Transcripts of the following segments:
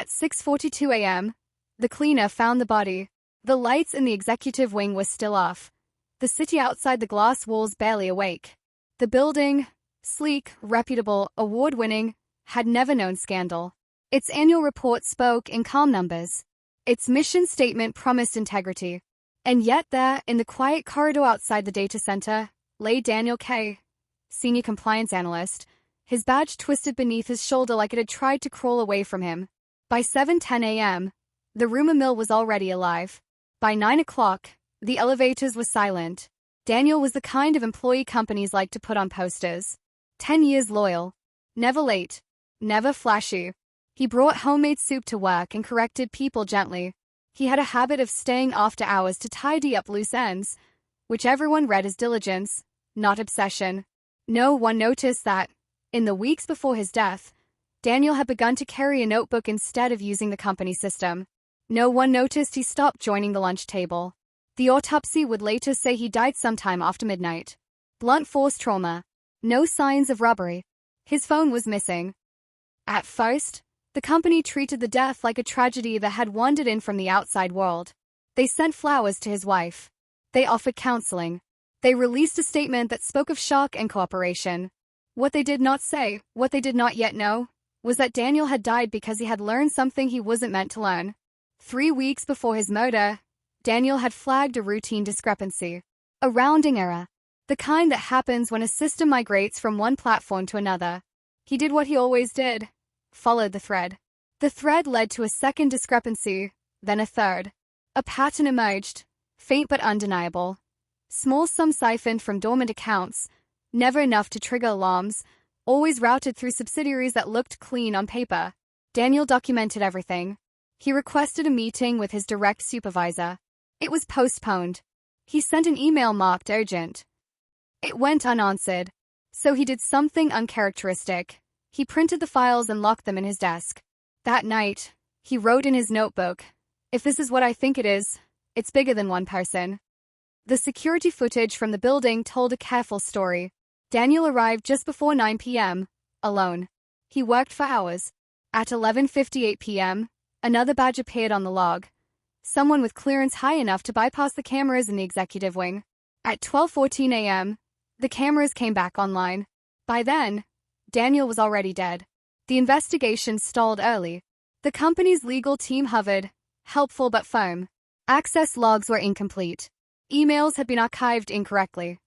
At 6:42 a.m., the cleaner found the body. The lights in the executive wing were still off. The city outside the glass walls barely awake. The building, sleek, reputable, award-winning, had never known scandal. Its annual report spoke in calm numbers. Its mission statement promised integrity. And yet there, in the quiet corridor outside the data center, lay Daniel K., senior compliance analyst, his badge twisted beneath his shoulder like it had tried to crawl away from him. By 7:10 a.m., the rumor mill was already alive. By 9 o'clock, the elevators were silent. Daniel was the kind of employee companies like to put on posters. 10 years loyal. Never late. Never flashy. He brought homemade soup to work and corrected people gently. He had a habit of staying after hours to tidy up loose ends, which everyone read as diligence, not obsession. No one noticed that, in the weeks before his death, Daniel had begun to carry a notebook instead of using the company system. No one noticed he stopped joining the lunch table. The autopsy would later say he died sometime after midnight. Blunt force trauma. No signs of robbery. His phone was missing. At first, the company treated the death like a tragedy that had wandered in from the outside world. They sent flowers to his wife. They offered counseling. They released a statement that spoke of shock and cooperation. What they did not say, what they did not yet know, was that Daniel had died because he had learned something he wasn't meant to learn. 3 weeks before his murder, Daniel had flagged a routine discrepancy. A rounding error. The kind that happens when a system migrates from one platform to another. He did what he always did. Followed the thread. The thread led to a second discrepancy, then a third. A pattern emerged, faint but undeniable. Small sums siphoned from dormant accounts, never enough to trigger alarms, always routed through subsidiaries that looked clean on paper. Daniel documented everything. He requested a meeting with his direct supervisor. It was postponed. He sent an email marked urgent. It went unanswered. So he did something uncharacteristic. He printed the files and locked them in his desk. That night, he wrote in his notebook, "If this is what I think it is, it's bigger than one person." The security footage from the building told a careful story. Daniel arrived just before 9 p.m., alone. He worked for hours. At 11:58 p.m., another badge appeared on the log. Someone with clearance high enough to bypass the cameras in the executive wing. At 12:14 a.m., the cameras came back online. By then, Daniel was already dead. The investigation stalled early. The company's legal team hovered, helpful but firm. Access logs were incomplete. Emails had been archived incorrectly.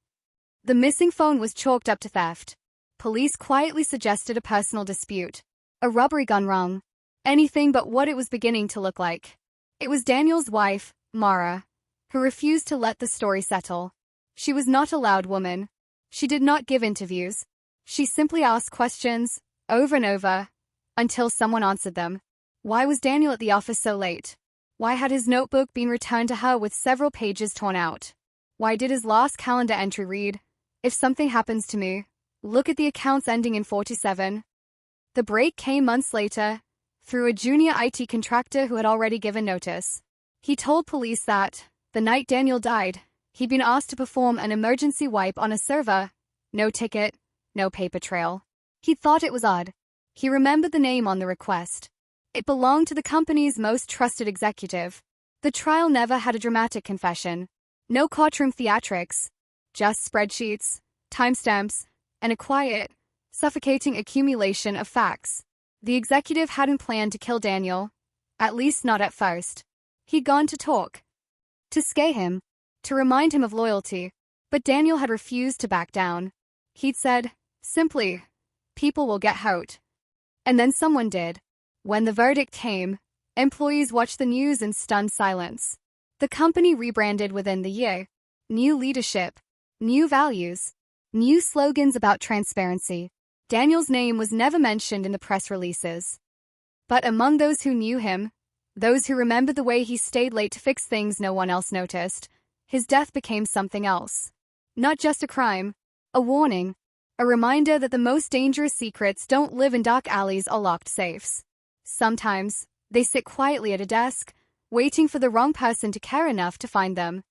The missing phone was chalked up to theft. Police quietly suggested a personal dispute. A robbery gone wrong. Anything but what it was beginning to look like. It was Daniel's wife, Mara, who refused to let the story settle. She was not a loud woman. She did not give interviews. She simply asked questions, over and over, until someone answered them. Why was Daniel at the office so late? Why had his notebook been returned to her with several pages torn out? Why did his last calendar entry read, "If something happens to me, look at the accounts ending in 47. The break came months later, through a junior IT contractor who had already given notice. He told police that, the night Daniel died, he'd been asked to perform an emergency wipe on a server. No ticket, no paper trail. He thought it was odd. He remembered the name on the request. It belonged to the company's most trusted executive. The trial never had a dramatic confession. No courtroom theatrics. Just spreadsheets, timestamps, and a quiet, suffocating accumulation of facts. The executive hadn't planned to kill Daniel, at least not at first. He'd gone to talk. To scare him. To remind him of loyalty. But Daniel had refused to back down. He'd said, simply, "People will get hurt." And then someone did. When the verdict came, employees watched the news in stunned silence. The company rebranded within the year. New leadership. New values. New slogans about transparency. Daniel's name was never mentioned in the press releases. But among those who knew him, those who remembered the way he stayed late to fix things no one else noticed, his death became something else. Not just a crime, a warning, a reminder that the most dangerous secrets don't live in dark alleys or locked safes. Sometimes, they sit quietly at a desk, waiting for the wrong person to care enough to find them.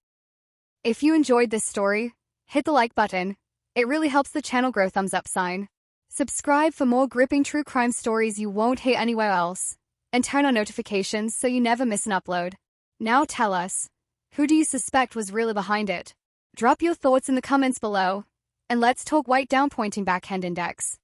If you enjoyed this story, hit the like button. It really helps the channel grow. Thumbs up sign. Subscribe for more gripping true crime stories you won't hear anywhere else. and turn on notifications so you never miss an upload. Now tell us, who do you suspect was really behind it? Drop your thoughts in the comments below, and let's talk white down pointing backhand index.